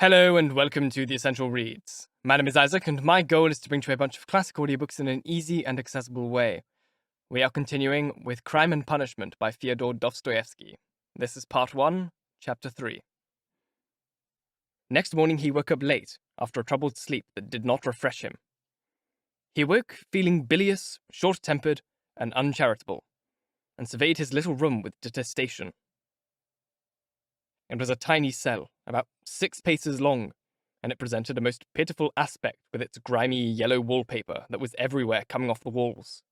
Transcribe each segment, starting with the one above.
Hello and welcome to The Essential Reads. My name is Isaac and my goal is to bring to you a bunch of classic audiobooks in an easy and accessible way. We are continuing with Crime and Punishment by Fyodor Dostoyevsky. This is part 1, chapter 3. Next morning he woke up late after a troubled sleep that did not refresh him. He awoke feeling bilious, short-tempered, and uncharitable, and surveyed his little room with detestation. It was a tiny cell, about 6 paces long, and it presented a most pitiful aspect with its grimy yellow wallpaper that was everywhere coming off the walls.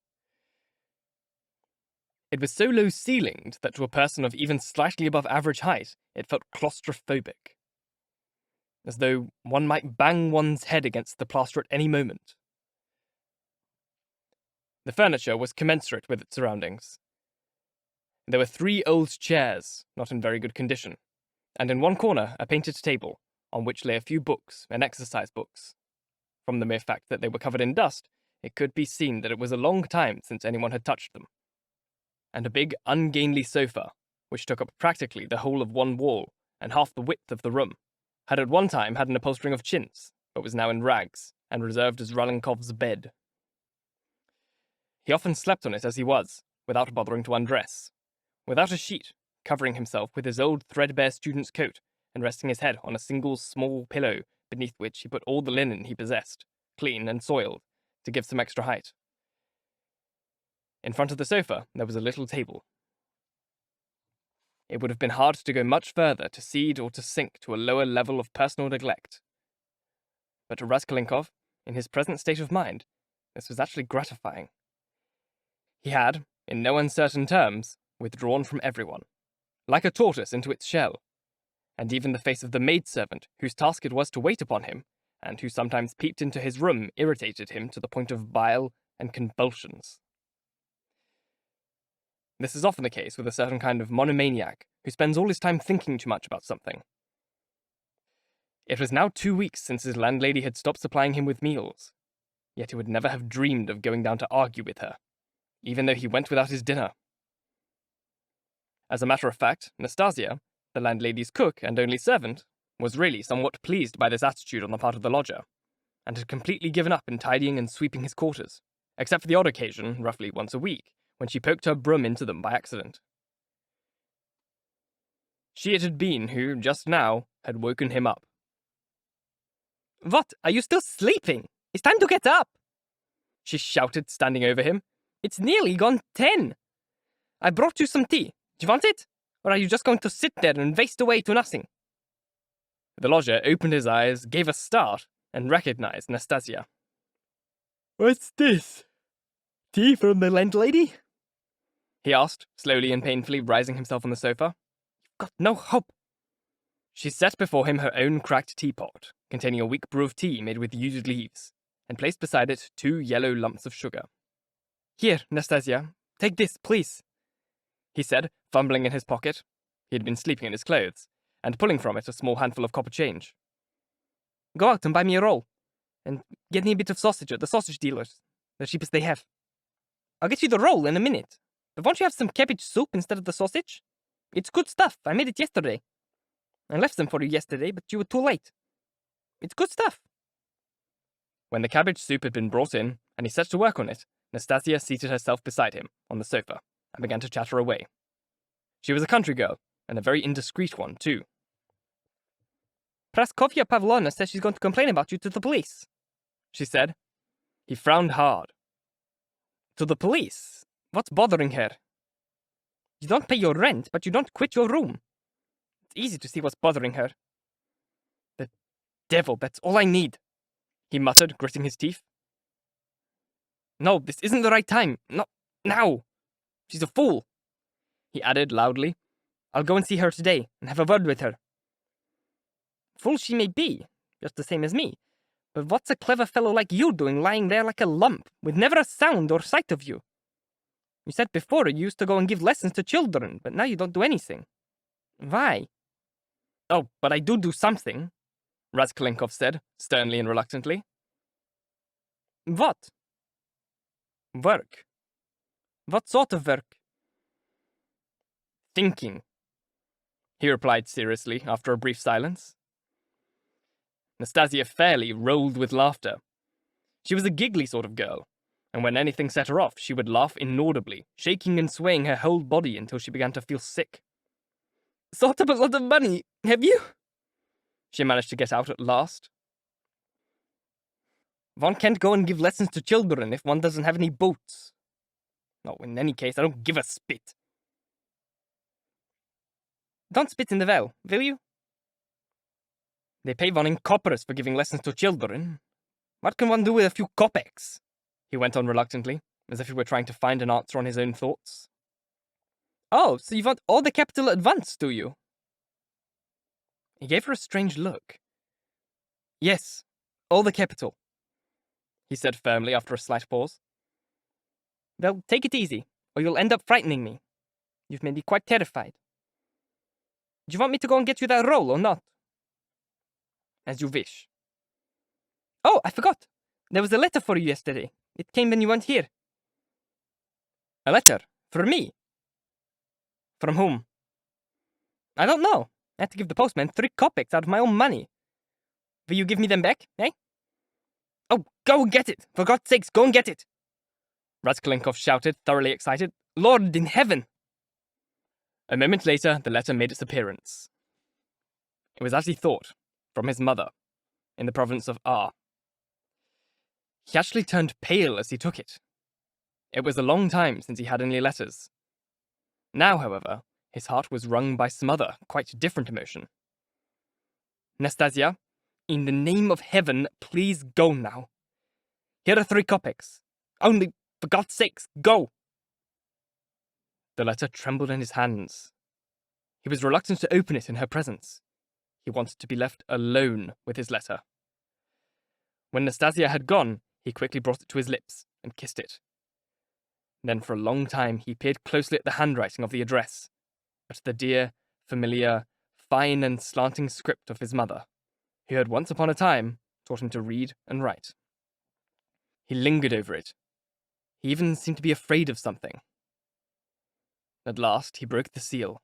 It was so low-ceilinged that to a person of even slightly above average height, it felt claustrophobic, as though one might bang one's head against the plaster at any moment. The furniture was commensurate with its surroundings. There were 3 old chairs, not in very good condition, and in one corner a painted table, on which lay a few books and exercise books. From the mere fact that they were covered in dust, it could be seen that it was a long time since anyone had touched them. And a big, ungainly sofa, which took up practically the whole of one wall and half the width of the room, had at one time had an upholstering of chintz, but was now in rags, and reserved as Raskolnikov's bed. He often slept on it as he was, without bothering to undress, without a sheet, covering himself with his old threadbare student's coat and resting his head on a single small pillow beneath which he put all the linen he possessed, clean and soiled, to give some extra height. In front of the sofa there was a little table. It would have been hard to go much further to cede or to sink to a lower level of personal neglect. But to Raskolnikov, in his present state of mind, this was actually gratifying. He had, in no uncertain terms, withdrawn from everyone, like a tortoise into its shell, and even the face of the maidservant whose task it was to wait upon him, and who sometimes peeped into his room, irritated him to the point of bile and convulsions. This is often the case with a certain kind of monomaniac who spends all his time thinking too much about something. It was now 2 weeks since his landlady had stopped supplying him with meals, yet he would never have dreamed of going down to argue with her, even though he went without his dinner. As a matter of fact, Natasya, the landlady's cook and only servant, was really somewhat pleased by this attitude on the part of the lodger, and had completely given up in tidying and sweeping his quarters, except for the odd occasion, roughly once a week, when she poked her broom into them by accident. She it had been who, just now, had woken him up. "What? Are you still sleeping? It's time to get up!" she shouted, standing over him. "It's nearly gone 10. I brought you some tea. Do you want it? Or are you just going to sit there and waste away to nothing?" The lodger opened his eyes, gave a start, and recognized Natasya. "What's this? Tea from the landlady?" he asked, slowly and painfully rising himself on the sofa. "You've got no hope." She set before him her own cracked teapot, containing a weak brew of tea made with used leaves, and placed beside it 2 yellow lumps of sugar. "Here, Natasya, take this, please," he said, fumbling in his pocket — he had been sleeping in his clothes — and pulling from it a small handful of copper change. "Go out and buy me a roll, and get me a bit of sausage at the sausage dealer's, the cheapest they have. I'll get you the roll in a minute, but won't you have some cabbage soup instead of the sausage? It's good stuff, I made it yesterday. I left some for you yesterday, but you were too late. It's good stuff." When the cabbage soup had been brought in, and he set to work on it, Natasya seated herself beside him on the sofa, and began to chatter away. She was a country girl, and a very indiscreet one, too. "Praskovya Pavlovna says she's going to complain about you to the police," she said. He frowned hard. "To the police? What's bothering her? You don't pay your rent, but you don't quit your room. It's easy to see what's bothering her." "The devil, that's all I need," he muttered, gritting his teeth. "No, this isn't the right time. Not now. She's a fool," he added loudly. "I'll go and see her today, and have a word with her. Fool she may be, just the same as me, but what's a clever fellow like you doing lying there like a lump, with never a sound or sight of you? You said before you used to go and give lessons to children, but now you don't do anything. Why?" "Oh, but I do something," Raskolnikov said, sternly and reluctantly. "What?" "Work." "What sort of work?" "Thinking," he replied seriously after a brief silence. Natasya fairly rolled with laughter. She was a giggly sort of girl, and when anything set her off, she would laugh inaudibly, shaking and swaying her whole body until she began to feel sick. "Sort up a lot of money, have you?" she managed to get out at last. "One can't go and give lessons to children if one doesn't have any boots. No, in any case, I don't give a spit." "Don't spit in the well, will you?" "They pay one in coppers for giving lessons to children. What can one do with a few kopecks?" he went on reluctantly, as if he were trying to find an answer on his own thoughts. "Oh, so you want all the capital at once, do you?" He gave her a strange look. "Yes, all the capital," he said firmly after a slight pause. "Well, take it easy, or you'll end up frightening me. You've made me quite terrified. Do you want me to go and get you that roll or not?" "As you wish." "Oh, I forgot. There was a letter for you yesterday. It came when you weren't here." "A letter? For me? From whom?" "I don't know. I had to give the postman 3 kopecks out of my own money. Will you give me them back, eh?" "Oh, go and get it! For God's sakes, go and get it!" Raskolnikov shouted, thoroughly excited. "Lord in heaven!" A moment later, the letter made its appearance. It was as he thought, from his mother, in the province of R. He actually turned pale as he took it. It was a long time since he had any letters. Now, however, his heart was wrung by some other, quite different emotion. "Natasya, in the name of heaven, please go now. Here are 3 kopecks. Only, for God's sakes, go!" The letter trembled in his hands. He was reluctant to open it in her presence. He wanted to be left alone with his letter. When Natasya had gone, he quickly brought it to his lips and kissed it. Then for a long time he peered closely at the handwriting of the address, at the dear, familiar, fine and slanting script of his mother, who had once upon a time taught him to read and write. He lingered over it. He even seemed to be afraid of something. At last he broke the seal.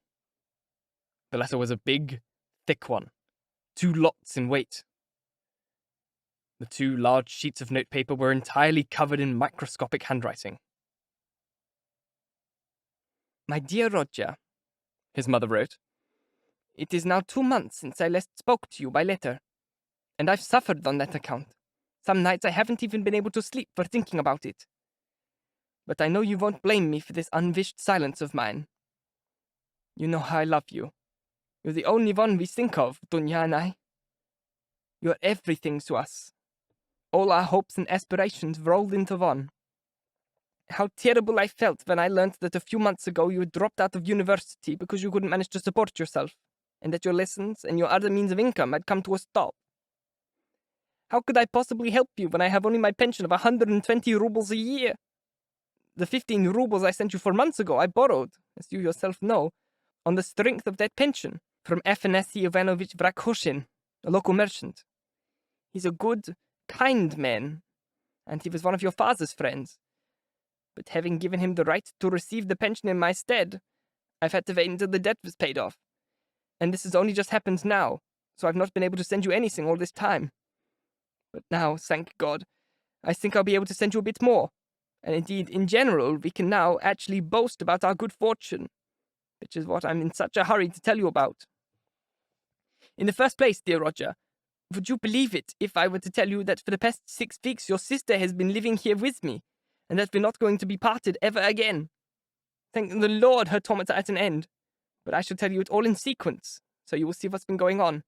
The letter was a big, thick one, 2 lots in weight. The 2 large sheets of notepaper were entirely covered in microscopic handwriting. "My dear Roger," his mother wrote, "it is now 2 months since I last spoke to you by letter, and I've suffered on that account. Some nights I haven't even been able to sleep for thinking about it. But I know you won't blame me for this unwished silence of mine. You know how I love you. You're the only one we think of, Dunya and I. You're everything to us. All our hopes and aspirations rolled into one. How terrible I felt when I learned that a few months ago you had dropped out of university because you couldn't manage to support yourself, and that your lessons and your other means of income had come to a stop. How could I possibly help you when I have only my pension of 120 rubles a year? The 15 rubles I sent you 4 months ago I borrowed, as you yourself know, on the strength of that pension, from Afanasy Ivanovich Vrakhoshin, a local merchant. He's a good, kind man, and he was one of your father's friends. But having given him the right to receive the pension in my stead, I've had to wait until the debt was paid off. And this has only just happened now, so I've not been able to send you anything all this time. But now, thank God, I think I'll be able to send you a bit more. And indeed, in general, we can now actually boast about our good fortune, which is what I'm in such a hurry to tell you about. In the first place, dear Roger, would you believe it if I were to tell you that for the past 6 weeks your sister has been living here with me, and that we're not going to be parted ever again? Thank the Lord her torments are at an end, but I shall tell you it all in sequence, so you will see what's been going on,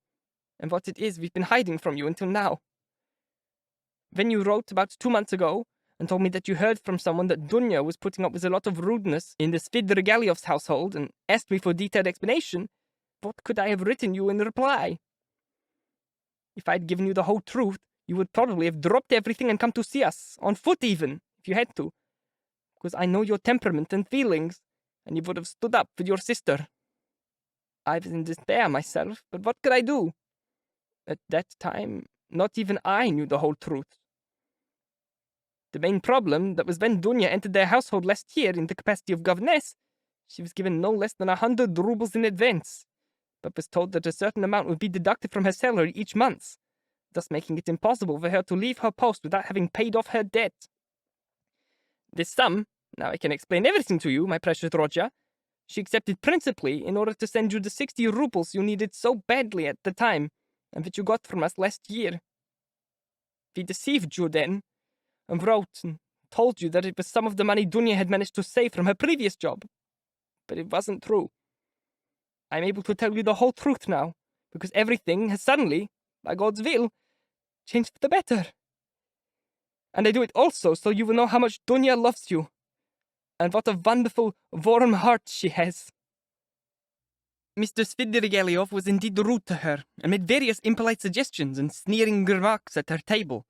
and what it is we've been hiding from you until now. When you wrote about 2 months ago, and told me that you heard from someone that Dunya was putting up with a lot of rudeness in the Svidrigailov's household, and asked me for detailed explanation, what could I have written you in reply? If I'd given you the whole truth, you would probably have dropped everything and come to see us, on foot even, if you had to, because I know your temperament and feelings, and you would have stood up for your sister. I was in despair myself, but what could I do? At that time, not even I knew the whole truth. The main problem that was when Dunya entered their household last year in the capacity of governess, she was given no less than 100 rubles in advance, but was told that a certain amount would be deducted from her salary each month, thus making it impossible for her to leave her post without having paid off her debt. This sum, now I can explain everything to you, my precious Rodya, she accepted principally in order to send you the 60 rubles you needed so badly at the time, and that you got from us last year. We deceived you then, and wrote and told you that it was some of the money Dunya had managed to save from her previous job. But it wasn't true. I'm able to tell you the whole truth now, because everything has suddenly, by God's will, changed for the better. And I do it also so you will know how much Dunya loves you, and what a wonderful, warm heart she has. Mr. Svidrigailov was indeed rude to her, and made various impolite suggestions and sneering remarks at her table.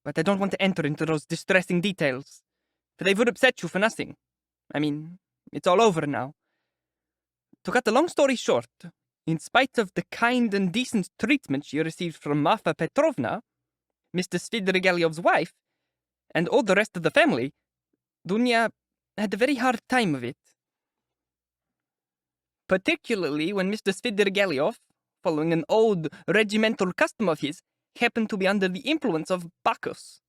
But I don't want to enter into those distressing details, for they would upset you for nothing. I mean, it's all over now. To cut the long story short, in spite of the kind and decent treatment she received from Marfa Petrovna, Mr. Svidrigailov's wife, and all the rest of the family, Dunya had a very hard time of it. Particularly when Mr. Svidrigailov, following an old regimental custom of his, happened to be under the influence of Bacchus.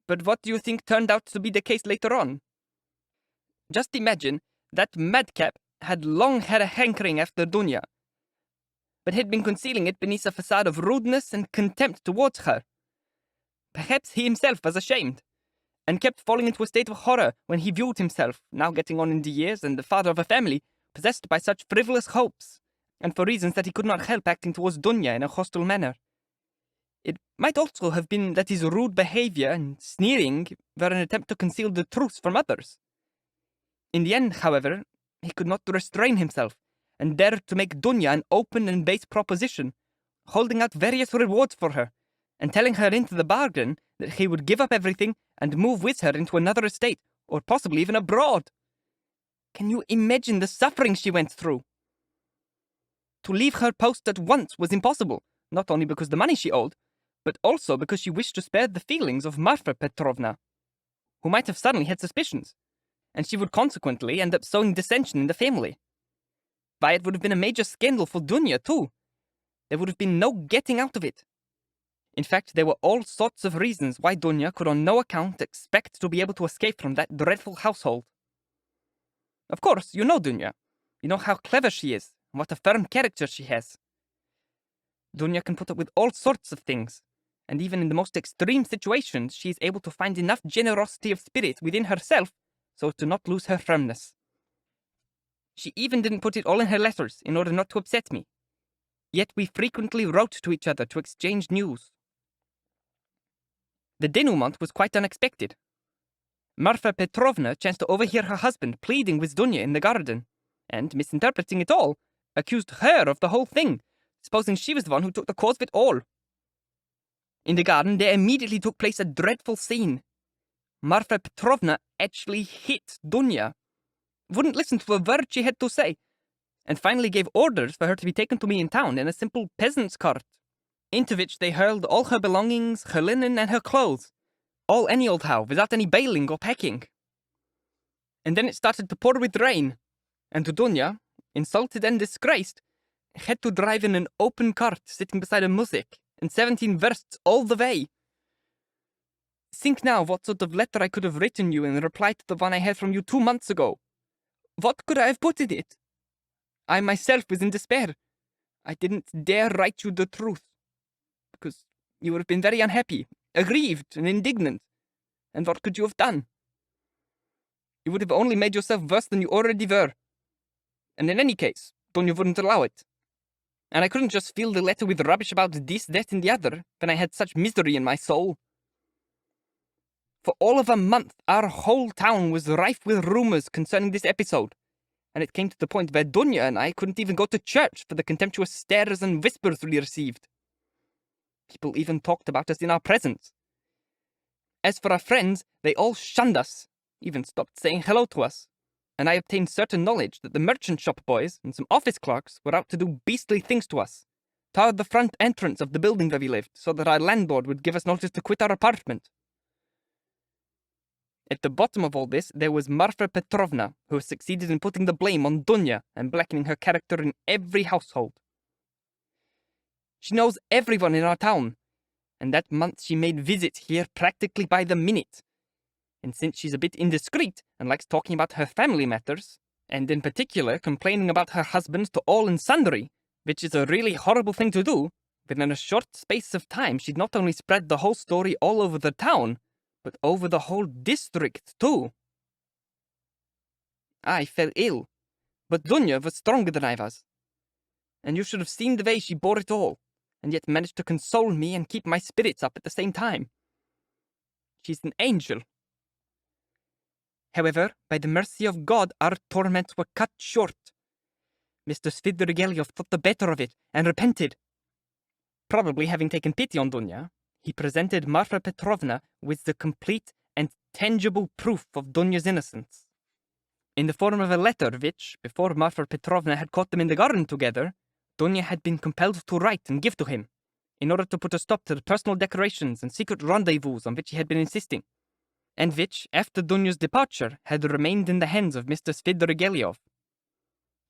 But what do you think turned out to be the case later on? Just imagine that madcap had long had a hankering after Dunya, but had been concealing it beneath a facade of rudeness and contempt towards her. Perhaps he himself was ashamed, and kept falling into a state of horror when he viewed himself, now getting on in the years and the father of a family, possessed by such frivolous hopes, and for reasons that he could not help acting towards Dunya in a hostile manner. It might also have been that his rude behavior and sneering were an attempt to conceal the truth from others. In the end, however, he could not restrain himself, and dared to make Dunya an open and base proposition, holding out various rewards for her, and telling her into the bargain that he would give up everything and move with her into another estate, or possibly even abroad. Can you imagine the suffering she went through? To leave her post at once was impossible, not only because the money she owed, but also because she wished to spare the feelings of Marfa Petrovna, who might have suddenly had suspicions, and she would consequently end up sowing dissension in the family. Why, it would have been a major scandal for Dunya, too. There would have been no getting out of it. In fact, there were all sorts of reasons why Dunya could on no account expect to be able to escape from that dreadful household. Of course, you know Dunya. You know how clever she is, and what a firm character she has. Dunya can put up with all sorts of things, and even in the most extreme situations, she is able to find enough generosity of spirit within herself so as to not lose her firmness. She even didn't put it all in her letters in order not to upset me. Yet we frequently wrote to each other to exchange news. The denouement was quite unexpected. Marfa Petrovna chanced to overhear her husband pleading with Dunya in the garden, and, misinterpreting it all, accused her of the whole thing, supposing she was the one who took the cause of it all. In the garden, there immediately took place a dreadful scene. Marfa Petrovna actually hit Dunya, wouldn't listen to a word she had to say, and finally gave orders for her to be taken to me in town in a simple peasant's cart, into which they hurled all her belongings, her linen, and her clothes, all any old how, without any bailing or packing. And then it started to pour with rain, and Dunya, insulted and disgraced, had to drive in an open cart sitting beside a muzhik, and 17 versts all the way. Think now what sort of letter I could have written you in reply to the one I had from you 2 months ago. What could I have put in it? I myself was in despair. I didn't dare write you the truth, because you would have been very unhappy, aggrieved, and indignant. And what could you have done? You would have only made yourself worse than you already were. And in any case, Dunya wouldn't allow it. And I couldn't just fill the letter with rubbish about this, that, and the other, when I had such misery in my soul. For all of a month, our whole town was rife with rumors concerning this episode, and it came to the point where Dunya and I couldn't even go to church for the contemptuous stares and whispers we received. People even talked about us in our presence. As for our friends, they all shunned us, even stopped saying hello to us, and I obtained certain knowledge that the merchant shop boys and some office clerks were out to do beastly things to us, toward the front entrance of the building where we lived, so that our landlord would give us notice to quit our apartment. At the bottom of all this, there was Marfa Petrovna, who succeeded in putting the blame on Dunya and blackening her character in every household. She knows everyone in our town, and that month she made visits here practically by the minute. And since she's a bit indiscreet and likes talking about her family matters, and in particular complaining about her husband to all and sundry, which is a really horrible thing to do, within a short space of time she'd not only spread the whole story all over the town, but over the whole district too. I fell ill, but Dunya was stronger than I was. And you should have seen the way she bore it all, and yet managed to console me and keep my spirits up at the same time. She's an angel. However, by the mercy of God, our torments were cut short. Mr. Svidrigailov thought the better of it and repented. Probably having taken pity on Dunya, he presented Marfa Petrovna with the complete and tangible proof of Dunya's innocence, in the form of a letter which, before Marfa Petrovna had caught them in the garden together, Dunya had been compelled to write and give to him, in order to put a stop to the personal decorations and secret rendezvous on which he had been insisting, and which, after Dunya's departure, had remained in the hands of Mr. Svidrigailov.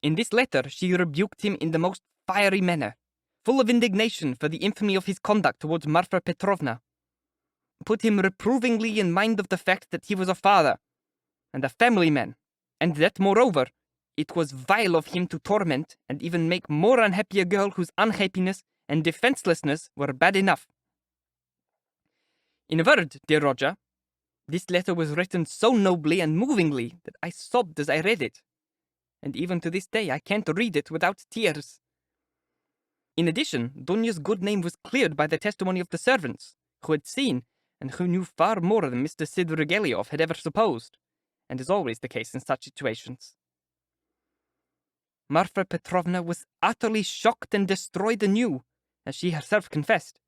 In this letter she rebuked him in the most fiery manner, full of indignation for the infamy of his conduct towards Marfa Petrovna, put him reprovingly in mind of the fact that he was a father, and a family man, and that, moreover, it was vile of him to torment and even make more unhappy a girl whose unhappiness and defenselessness were bad enough. In a word, dear Roger, this letter was written so nobly and movingly that I sobbed as I read it, and even to this day I can't read it without tears. In addition, Dunya's good name was cleared by the testimony of the servants, who had seen and who knew far more than Mr. Svidrigailov had ever supposed, and is always the case in such situations. Marfa Petrovna was utterly shocked and destroyed anew, as she herself confessed,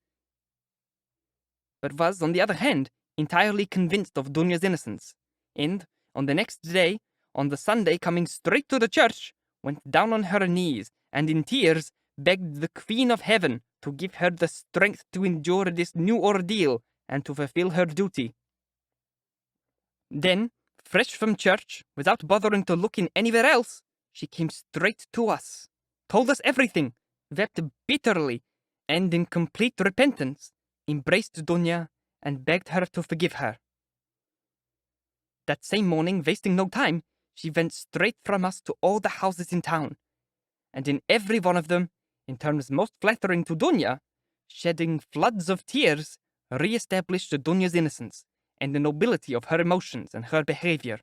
but was, on the other hand, entirely convinced of Dunya's innocence, and, on the next day, on the Sunday coming straight to the church, went down on her knees, and in tears begged the Queen of Heaven to give her the strength to endure this new ordeal and to fulfill her duty. Then, fresh from church, without bothering to look in anywhere else, she came straight to us, told us everything, wept bitterly, and in complete repentance, embraced Dunya and begged her to forgive her. That same morning, wasting no time, she went straight from us to all the houses in town, and in every one of them, in terms most flattering to Dunya, shedding floods of tears, re-established Dunya's innocence and the nobility of her emotions and her behavior.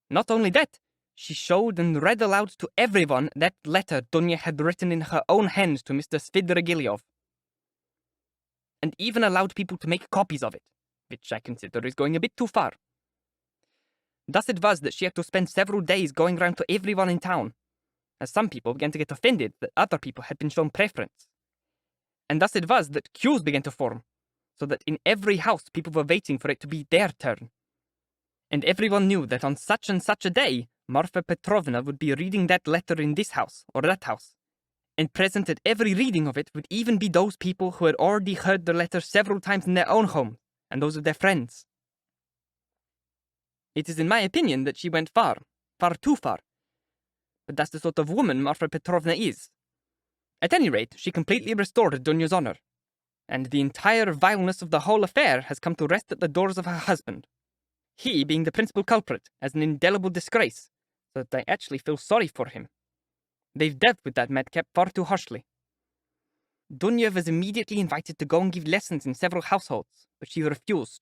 Not only that, she showed and read aloud to everyone that letter Dunya had written in her own hand to Mr. Svidrigailov, and even allowed people to make copies of it, which I consider is going a bit too far. Thus it was that she had to spend several days going round to everyone in town, as some people began to get offended that other people had been shown preference. And thus it was that queues began to form, so that in every house people were waiting for it to be their turn. And everyone knew that on such and such a day, Marfa Petrovna would be reading that letter in this house or that house, and present at every reading of it would even be those people who had already heard the letter several times in their own homes, and those of their friends. It is in my opinion that she went far too far, but that's the sort of woman Marfa Petrovna is. At any rate, she completely restored Dunya's honor, and the entire vileness of the whole affair has come to rest at the doors of her husband, he being the principal culprit as an indelible disgrace, so that I actually feel sorry for him. They've dealt with that madcap far too harshly. Dunya was immediately invited to go and give lessons in several households, but she refused.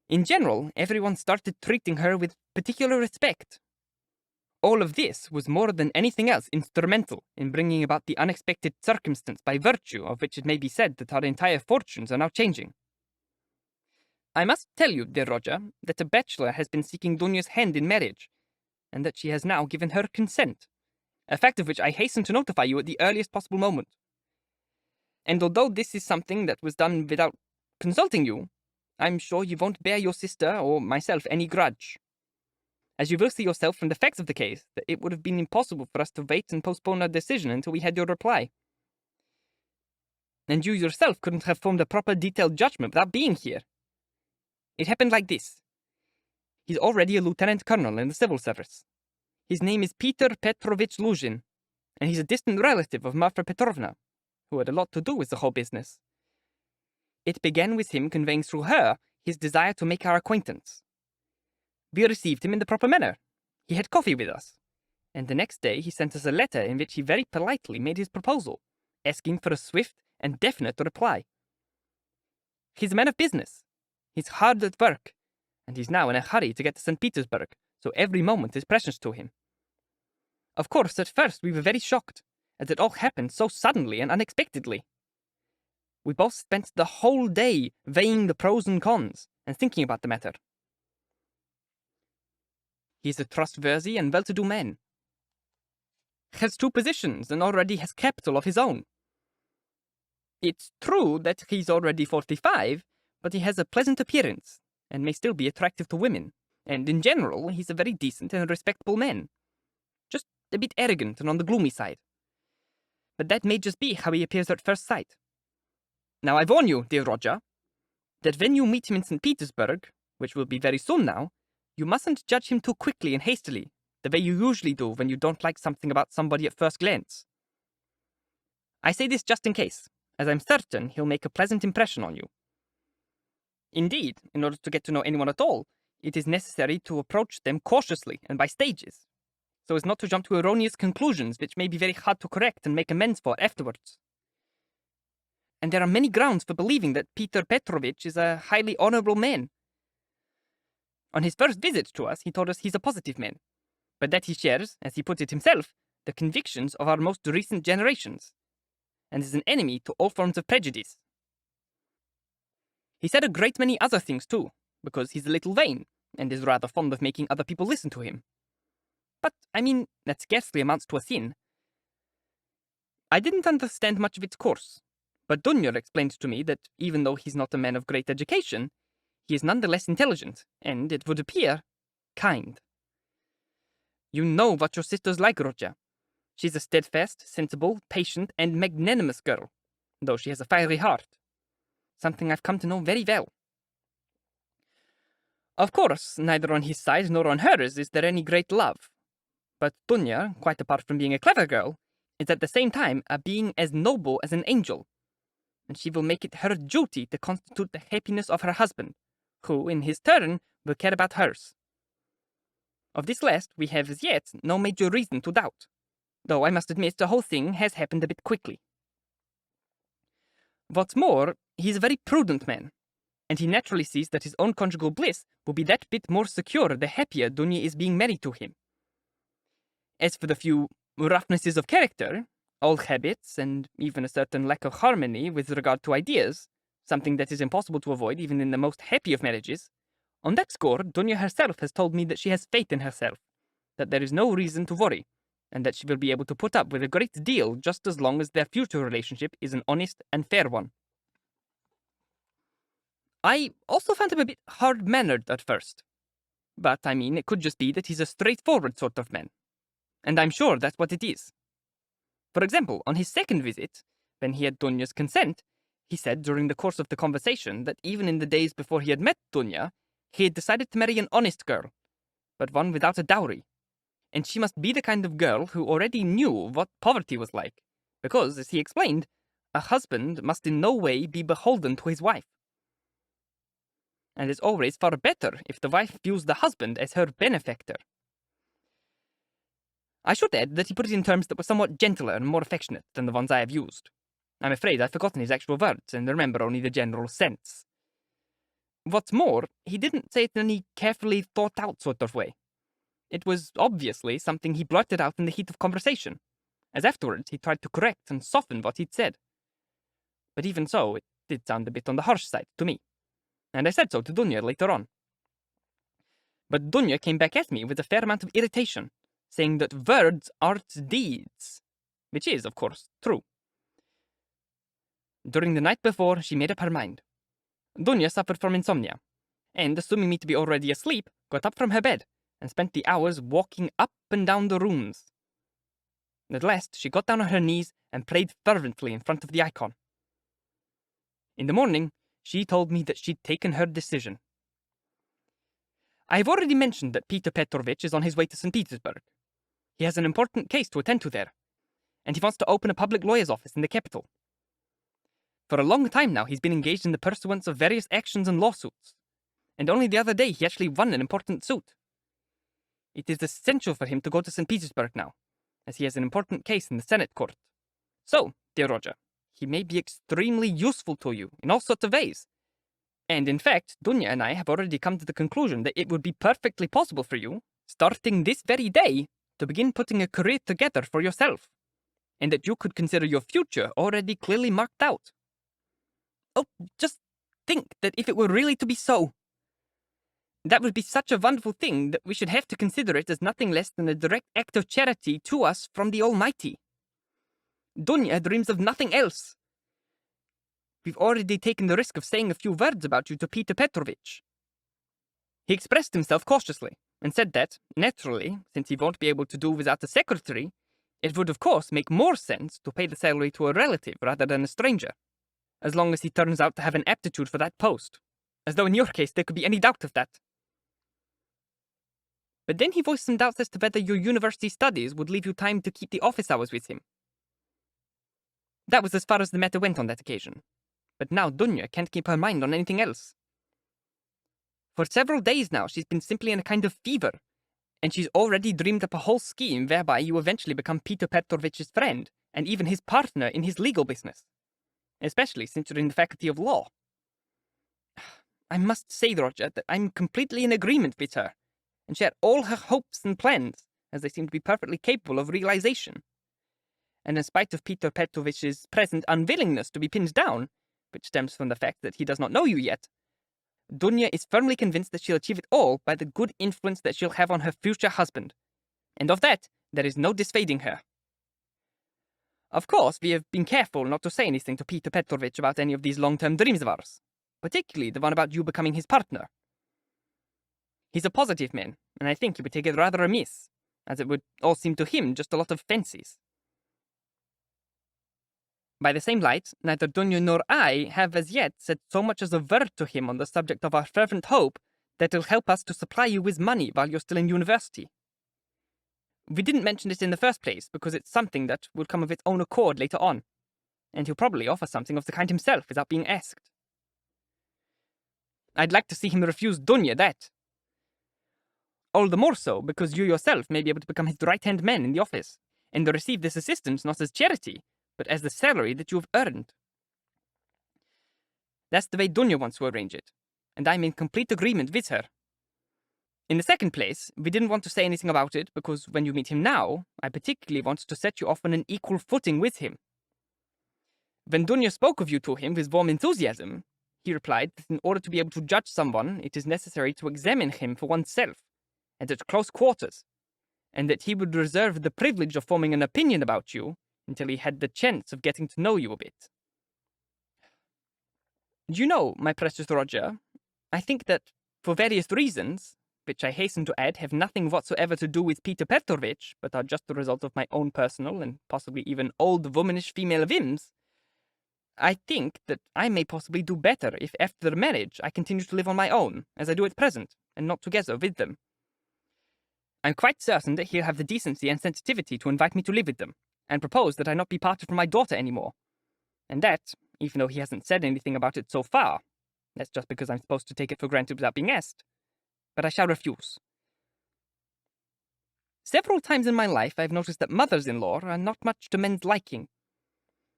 In general, everyone started treating her with particular respect. All of this was more than anything else instrumental in bringing about the unexpected circumstance by virtue of which it may be said that our entire fortunes are now changing. I must tell you, dear Roger, that a bachelor has been seeking Dunya's hand in marriage, and that she has now given her consent, a fact of which I hasten to notify you at the earliest possible moment. And although this is something that was done without consulting you, I'm sure you won't bear your sister or myself any grudge, as you will see yourself from the facts of the case that it would have been impossible for us to wait and postpone our decision until we had your reply. And you yourself couldn't have formed a proper detailed judgment without being here. It happened like this. He's already a lieutenant colonel in the civil service. His name is Pytor Petrovich Luzhin, and he's a distant relative of Marfa Petrovna, who had a lot to do with the whole business. It began with him conveying through her his desire to make our acquaintance. We received him in the proper manner. He had coffee with us, and the next day he sent us a letter in which he very politely made his proposal, asking for a swift and definite reply. He's a man of business. He's hard at work, and he's now in a hurry to get to St. Petersburg, so every moment is precious to him. Of course, at first we were very shocked, as it all happened so suddenly and unexpectedly. We both spent the whole day weighing the pros and cons and thinking about the matter. He's a trustworthy and well-to-do man. Has 2 positions and already has capital of his own. It's true that he's already 45, but he has a pleasant appearance and may still be attractive to women. And in general, he's a very decent and respectable man. Just a bit arrogant and on the gloomy side. But that may just be how he appears at first sight. Now I warn you, dear Roger, that when you meet him in St. Petersburg, which will be very soon now, you mustn't judge him too quickly and hastily, the way you usually do when you don't like something about somebody at first glance. I say this just in case, as I'm certain he'll make a pleasant impression on you. Indeed, in order to get to know anyone at all, it is necessary to approach them cautiously and by stages, so as not to jump to erroneous conclusions which may be very hard to correct and make amends for afterwards. And there are many grounds for believing that Pytor Petrovich is a highly honorable man. On his first visit to us, he told us he's a positive man, but that he shares, as he puts it himself, the convictions of our most recent generations, and is an enemy to all forms of prejudice. He said a great many other things too, because he's a little vain, and is rather fond of making other people listen to him. But, I mean, that scarcely amounts to a sin. I didn't understand much of its course, but Dunya explained to me that even though he's not a man of great education, he is nonetheless intelligent, and, it would appear, kind. You know what your sister's like, Roger. She's a steadfast, sensible, patient, and magnanimous girl, though she has a fiery heart. Something I've come to know very well. Of course, neither on his side nor on hers is there any great love. But Dunya, quite apart from being a clever girl, is at the same time a being as noble as an angel, and she will make it her duty to constitute the happiness of her husband, who, in his turn, will care about hers. Of this last, we have as yet no major reason to doubt, though I must admit the whole thing has happened a bit quickly. What's more, he's a very prudent man, and he naturally sees that his own conjugal bliss will be that bit more secure the happier Dunya is being married to him. As for the few roughnesses of character, old habits, and even a certain lack of harmony with regard to ideas, something that is impossible to avoid even in the most happy of marriages, on that score, Dunya herself has told me that she has faith in herself, that there is no reason to worry, and that she will be able to put up with a great deal just as long as their future relationship is an honest and fair one. I also found him a bit hard-mannered at first, but I mean, it could just be that he's a straightforward sort of man, and I'm sure that's what it is. For example, on his second visit, when he had Dunya's consent, he said during the course of the conversation that even in the days before he had met Dunya, he had decided to marry an honest girl, but one without a dowry. And she must be the kind of girl who already knew what poverty was like, because, as he explained, a husband must in no way be beholden to his wife. And it's always far better if the wife views the husband as her benefactor. I should add that he put it in terms that were somewhat gentler and more affectionate than the ones I have used. I'm afraid I've forgotten his actual words and remember only the general sense. What's more, he didn't say it in any carefully thought-out sort of way. It was obviously something he blurted out in the heat of conversation, as afterwards he tried to correct and soften what he'd said. But even so, it did sound a bit on the harsh side to me, and I said so to Dunya later on. But Dunya came back at me with a fair amount of irritation, saying that words aren't deeds, which is, of course, true. During the night before, she made up her mind. Dunya suffered from insomnia, and, assuming me to be already asleep, got up from her bed and spent the hours walking up and down the rooms. At last, she got down on her knees and prayed fervently in front of the icon. In the morning, she told me that she'd taken her decision. I have already mentioned that Pytor Petrovich is on his way to St. Petersburg. He has an important case to attend to there, and he wants to open a public lawyer's office in the capital. For a long time now, he's been engaged in the pursuance of various actions and lawsuits, and only the other day he actually won an important suit. It is essential for him to go to St. Petersburg now, as he has an important case in the Senate court. So, dear Roger, he may be extremely useful to you in all sorts of ways. And in fact, Dunya and I have already come to the conclusion that it would be perfectly possible for you, starting this very day, to begin putting a career together for yourself, and that you could consider your future already clearly marked out. Oh, just think that if it were really to be so, that would be such a wonderful thing that we should have to consider it as nothing less than a direct act of charity to us from the Almighty. Dunya dreams of nothing else. We've already taken the risk of saying a few words about you to Pytor Petrovich. He expressed himself cautiously, and said that, naturally, since he won't be able to do without a secretary, it would of course make more sense to pay the salary to a relative rather than a stranger, as long as he turns out to have an aptitude for that post, as though in your case there could be any doubt of that. But then he voiced some doubts as to whether your university studies would leave you time to keep the office hours with him. That was as far as the matter went on that occasion. But now Dunya can't keep her mind on anything else. For several days now, she's been simply in a kind of fever, and she's already dreamed up a whole scheme whereby you eventually become Pytor Petrovich's friend, and even his partner in his legal business, especially since you're in the faculty of law. I must say, Roger, that I'm completely in agreement with her, and share all her hopes and plans, as they seem to be perfectly capable of realization. And in spite of Pytor Petrovich's present unwillingness to be pinned down, which stems from the fact that he does not know you yet, Dunya is firmly convinced that she'll achieve it all by the good influence that she'll have on her future husband, and of that there is no dissuading her. Of course, we have been careful not to say anything to Pytor Petrovich about any of these long-term dreams of ours, particularly the one about you becoming his partner. He's a positive man, and I think he would take it rather amiss, as it would all seem to him just a lot of fancies. By the same light, neither Dunya nor I have as yet said so much as a word to him on the subject of our fervent hope that it'll help us to supply you with money while you're still in university. We didn't mention it in the first place because it's something that will come of its own accord later on, and he'll probably offer something of the kind himself without being asked. I'd like to see him refuse Dunya that. All the more so because you yourself may be able to become his right-hand man in the office, and receive this assistance not as charity, but as the salary that you have earned. That's the way Dunya wants to arrange it, and I'm in complete agreement with her. In the second place, we didn't want to say anything about it because when you meet him now, I particularly want to set you off on an equal footing with him. When Dunya spoke of you to him with warm enthusiasm, he replied that in order to be able to judge someone, it is necessary to examine him for oneself, and at close quarters, and that he would reserve the privilege of forming an opinion about you until he had the chance of getting to know you a bit. You know, my precious Roger, I think that, for various reasons, which I hasten to add have nothing whatsoever to do with Pytor Petrovich, but are just the result of my own personal and possibly even old womanish female whims, I think that I may possibly do better if after the marriage I continue to live on my own, as I do at present, and not together with them. I'm quite certain that he'll have the decency and sensitivity to invite me to live with them, and propose that I not be parted from my daughter anymore. And that, even though he hasn't said anything about it so far, that's just because I'm supposed to take it for granted without being asked, but I shall refuse. Several times in my life I've noticed that mothers-in-law are not much to men's liking.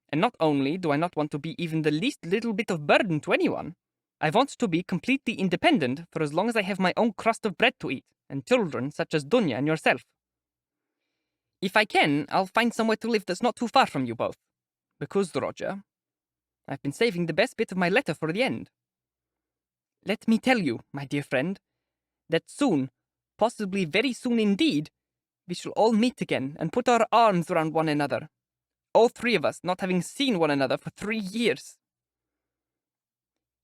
And not only do I not want to be even the least little bit of burden to anyone, I want to be completely independent for as long as I have my own crust of bread to eat, and children such as Dunya and yourself. If I can, I'll find somewhere to live that's not too far from you both. Because, Roger, I've been saving the best bit of my letter for the end. Let me tell you, my dear friend, that soon, possibly very soon indeed, we shall all meet again and put our arms around one another. All three of us not having seen one another for 3 years.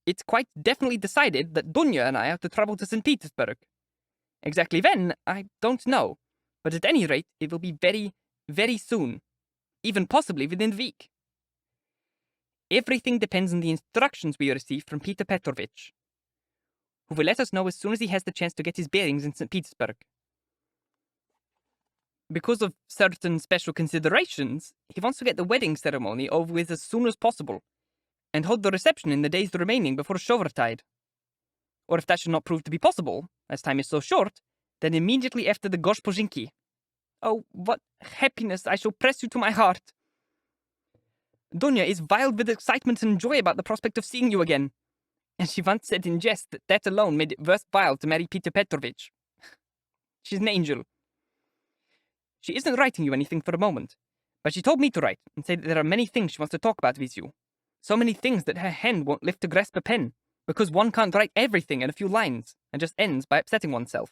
It's quite definitely decided that Dunya and I are to travel to St. Petersburg. Exactly when, I don't know. But at any rate, it will be very, very soon, even possibly within the week. Everything depends on the instructions we receive from Pytor Petrovich, who will let us know as soon as he has the chance to get his bearings in St. Petersburg. because of certain special considerations, he wants to get the wedding ceremony over with as soon as possible, and hold the reception in the days remaining before showertide. Or if that should not prove to be possible, as time is so short, then immediately after the Gorzpozinki. Oh, what happiness I shall press you to my heart! Dunya is wild with excitement and joy about the prospect of seeing you again, and she once said in jest that that alone made it worthwhile to marry Pytor Petrovich. She's an angel. She isn't writing you anything for a moment, but she told me to write and say that there are many things she wants to talk about with you. So many things that her hand won't lift to grasp a pen, because one can't write everything in a few lines, and just ends by upsetting oneself.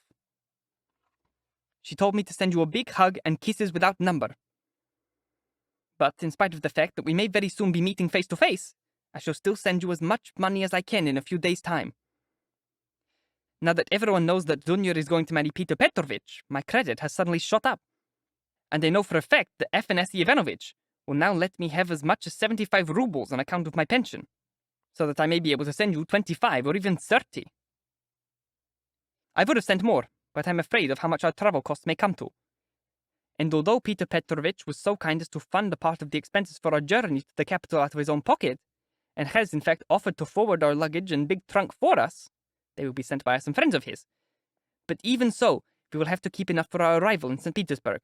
She told me to send you a big hug and kisses without number. But in spite of the fact that we may very soon be meeting face to face, I shall still send you as much money as I can in a few days' time. Now that everyone knows that Dunya is going to marry Pytor Petrovich, my credit has suddenly shot up. And I know for a fact that Afanasy Ivanovich will now let me have as much as 75 rubles on account of my pension, so that I may be able to send you 25 or even 30. I would have sent more, but I'm afraid of how much our travel costs may come to. And although Pytor Petrovich was so kind as to fund a part of the expenses for our journey to the capital out of his own pocket, and has in fact offered to forward our luggage and big trunk for us, they will be sent by some friends of his. But even so, we will have to keep enough for our arrival in St. Petersburg,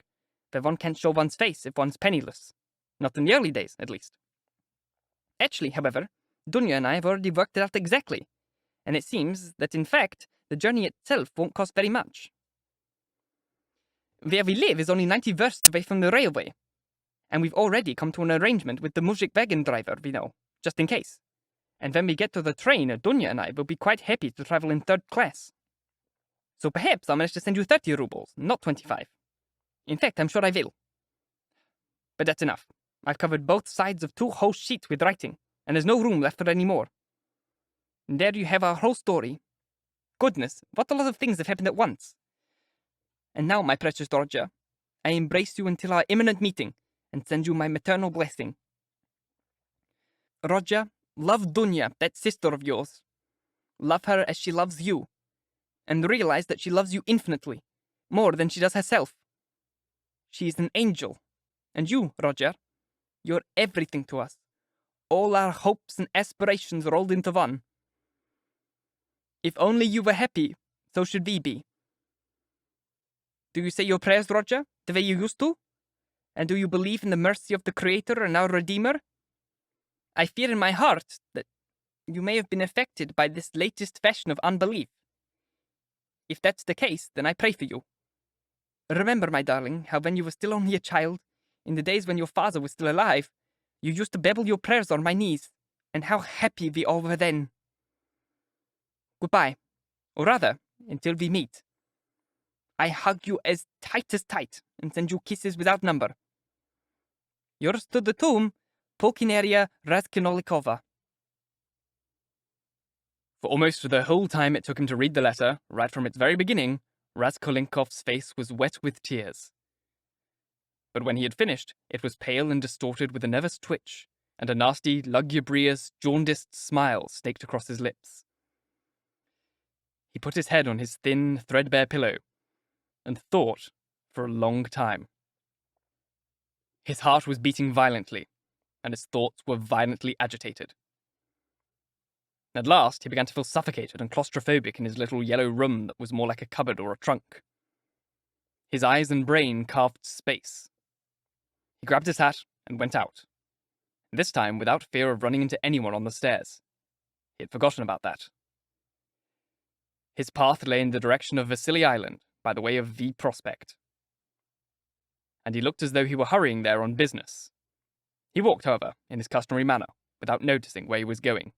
where one can't show one's face if one's penniless. Not in the early days, at least. Actually, however, Dunya and I have already worked it out exactly, and it seems that, in fact, the journey itself won't cost very much. Where we live is only 90 versts away from the railway, and we've already come to an arrangement with the muzhik wagon driver we know, just in case. And when we get to the train, Dunya and I will be quite happy to travel in third class. So perhaps I'll manage to send you 30 rubles, not 25. In fact, I'm sure I will. But that's enough. I've covered both sides of 2 whole sheets with writing, and there's no room left for any more. And there you have our whole story. Goodness, what a lot of things have happened at once. And now, my precious Roger, I embrace you until our imminent meeting, and send you my maternal blessing. Roger, love Dunya, that sister of yours. Love her as she loves you, and realize that she loves you infinitely, more than she does herself. She is an angel, and you, Roger, you're everything to us. All our hopes and aspirations rolled into one. If only you were happy, so should we be. Do you say your prayers, Roger, the way you used to? And do you believe in the mercy of the Creator and our Redeemer? I fear in my heart that you may have been affected by this latest fashion of unbelief. If that's the case, then I pray for you. Remember, my darling, how when you were still only a child, in the days when your father was still alive, you used to babble your prayers on my knees, and how happy we all were then. Goodbye, or rather, until we meet. I hug you as tight, and send you kisses without number. Yours to the tomb, Polkineria Raskolnikova. For almost the whole time it took him to read the letter, right from its very beginning, Raskolnikov's face was wet with tears. But when he had finished, it was pale and distorted with a nervous twitch, and a nasty, lugubrious, jaundiced smile staked across his lips. He put his head on his thin, threadbare pillow, and thought for a long time. His heart was beating violently, and his thoughts were violently agitated. At last, he began to feel suffocated and claustrophobic in his little yellow room that was more like a cupboard or a trunk. His eyes and brain carved space. He grabbed his hat and went out, this time without fear of running into anyone on the stairs. He had forgotten about that. His path lay in the direction of Vasily Island, by the way of V Prospect. And he looked as though he were hurrying there on business. He walked, however, in his customary manner, without noticing where he was going,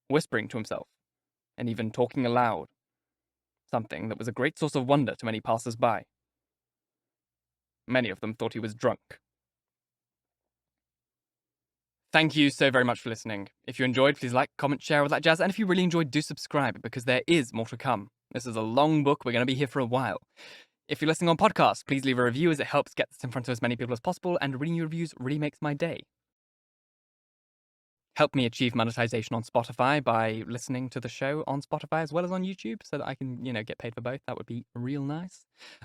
whispering to himself, and even talking aloud, something that was a great source of wonder to many passers-by. Many of them thought he was drunk. Thank you so very much for listening. If you enjoyed, please like, comment, share, all that jazz, and if you really enjoyed, do subscribe, because there is more to come. This is a long book, we're going to be here for a while. If you're listening on podcast, please leave a review as it helps get this in front of as many people as possible, and reading your reviews really makes my day. help me achieve monetization on Spotify by listening to the show on Spotify as well as on YouTube so that I can, get paid for both. That would be real nice.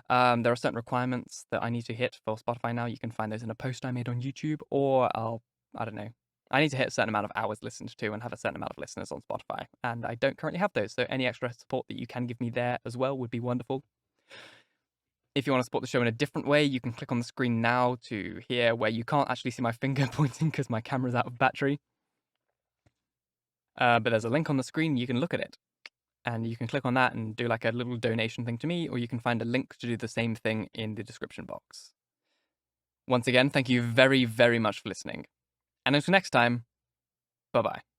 There are certain requirements that I need to hit for Spotify now. You can find those in a post I made on YouTube, or I don't know. I need to hit a certain amount of hours listened to and have a certain amount of listeners on Spotify. And I don't currently have those. So any extra support that you can give me there as well would be wonderful. If you want to support the show in a different way, you can click on the screen now to here where you can't actually see my finger pointing because my camera's out of battery. But there's a link on the screen, you can look at it. And you can click on that and do like a little donation thing to me, or you can find a link to do the same thing in the description box. Once again, thank you very, very much for listening. And until next time, bye-bye.